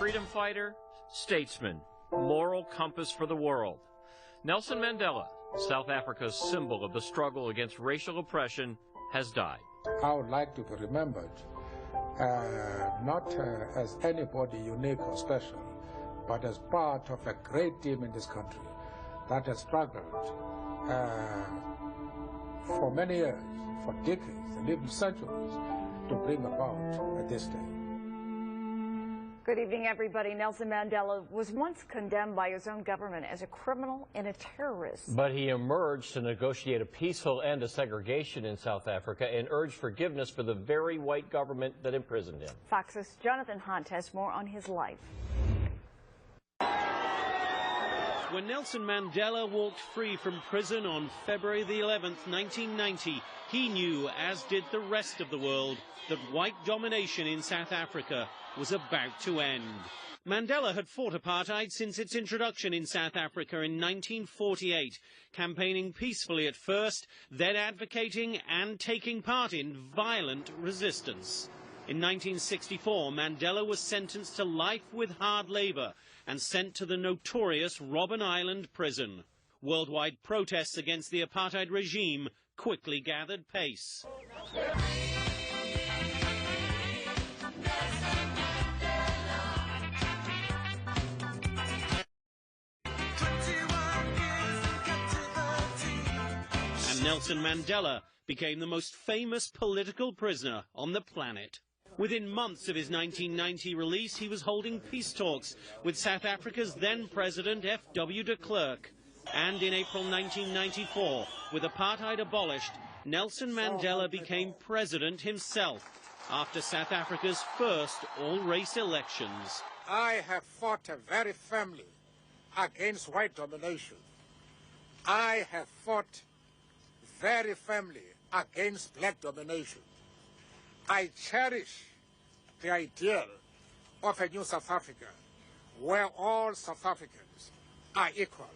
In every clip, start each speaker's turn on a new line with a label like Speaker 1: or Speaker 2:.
Speaker 1: freedom fighter, statesman, moral compass for the world. Nelson Mandela, South Africa's symbol of the struggle against racial oppression, has died.
Speaker 2: I would like to be remembered not as anybody unique or special, but as part of a great team in this country that has struggled for many years, for decades, and even centuries, to bring about this day.
Speaker 3: Good evening, everybody. Nelson Mandela was once condemned by his own government as a criminal and a terrorist.
Speaker 1: But he emerged to negotiate a peaceful end to segregation in South Africa and urged forgiveness for the very white government that imprisoned him.
Speaker 3: Fox's Jonathan Hunt has more on his life.
Speaker 4: When Nelson Mandela walked free from prison on February the 11th, 1990, he knew, as did the rest of the world, that white domination in South Africa was about to end. Mandela had fought apartheid since its introduction in South Africa in 1948, campaigning peacefully at first, then advocating and taking part in violent resistance. In 1964, Mandela was sentenced to life with hard labor and sent to the notorious Robben Island prison. Worldwide protests against the apartheid regime quickly gathered pace. And Nelson Mandela became the most famous political prisoner on the planet. Within months of his 1990 release, he was holding peace talks with South Africa's then-president F.W. de Klerk. And in April 1994, with apartheid abolished, Nelson Mandela became president himself after South Africa's first all-race elections.
Speaker 2: I have fought very firmly against white domination. I have fought very firmly against black domination. I cherish the ideal of a new South Africa, where all South Africans are equal.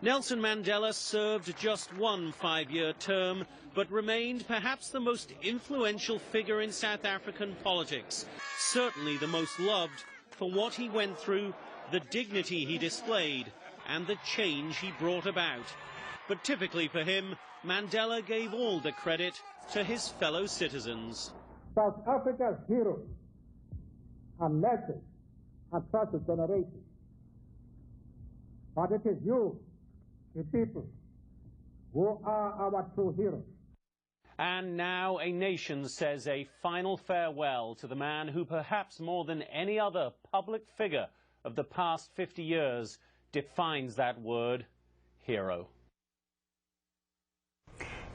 Speaker 4: Nelson Mandela served just one 5-year term, but remained perhaps the most influential figure in South African politics, certainly the most loved for what he went through, the dignity he displayed, and the change he brought about. But typically for him, Mandela gave all the credit to his fellow citizens.
Speaker 2: South Africa's heroes are legends across the generations. But it is you, the people, who are our true heroes.
Speaker 4: And now a nation says a final farewell to the man who perhaps more than any other public figure of the past 50 years defines that word, hero.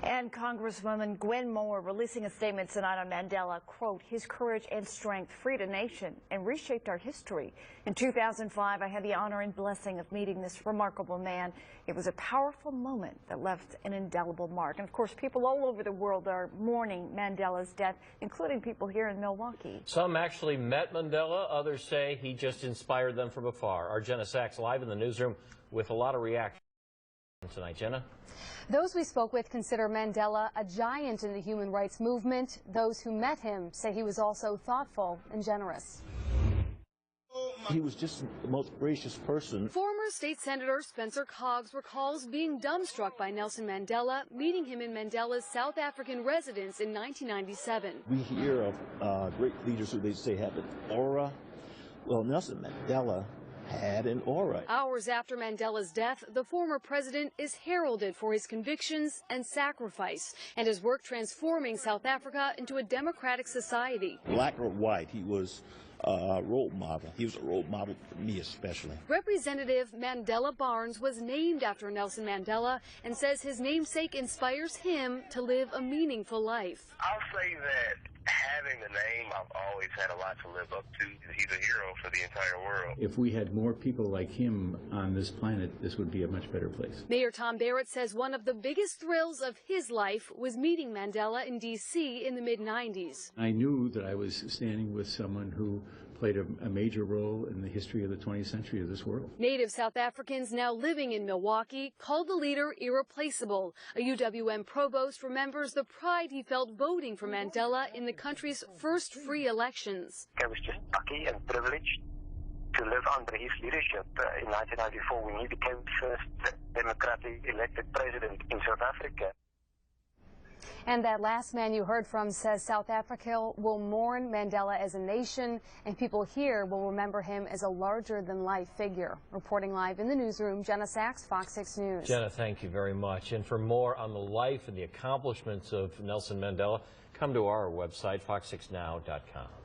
Speaker 3: And Congresswoman Gwen releasing a statement tonight on Mandela, quote, his courage and strength freed a nation and reshaped our history. In 2005, I had the honor and blessing of meeting this remarkable man. It was a powerful moment that left an indelible mark. And of course, people all over the world are mourning Mandela's death, including people here in Milwaukee.
Speaker 1: Some actually met Mandela. Others say he just inspired them from afar. Our Jenna Sachs live in the newsroom with a lot of reaction tonight. Jenna?
Speaker 5: Those we spoke with consider Mandela a giant in the human rights movement. Those who met him say he was also thoughtful and generous.
Speaker 6: He was just the most gracious person.
Speaker 5: Former State Senator Spencer Coggs recalls being dumbstruck by Nelson Mandela, meeting him in Mandela's South African residence in 1997.
Speaker 6: We hear of great leaders who they say have an aura. Well, Nelson Mandela had an aura.
Speaker 5: Hours after Mandela's death, the former president is heralded for his convictions and sacrifice and his work transforming South Africa into a democratic society.
Speaker 6: Black or white, he was a role model. He was a role model for me especially.
Speaker 5: Representative Mandela Barnes was named after Nelson Mandela and says his namesake inspires him to live a meaningful life.
Speaker 7: I'll say that having the name, I've always had a lot to live up to. He's a hero for the entire world.
Speaker 8: If we had more people like him on this planet, this would be a much better place.
Speaker 5: Mayor Tom Barrett says one of the biggest thrills of his life was meeting Mandela in D.C. in the mid-90s.
Speaker 8: I knew that I was standing with someone who played a major role in the history of the 20th century of this world.
Speaker 5: Native South Africans now living in Milwaukee called the leader irreplaceable. A UWM provost remembers the pride he felt voting for Mandela in the country's first free elections.
Speaker 7: I was just lucky and privileged to live under his leadership in 1994 when he became the first democratically elected president in South Africa.
Speaker 5: And that last man you heard from says South Africa will mourn Mandela as a nation, and people here will remember him as a larger-than-life figure. Reporting live in the newsroom, Jenna Sachs, Fox 6 News.
Speaker 1: Jenna, thank you very much. And for more on the life and the accomplishments of Nelson Mandela, come to our website, fox6now.com.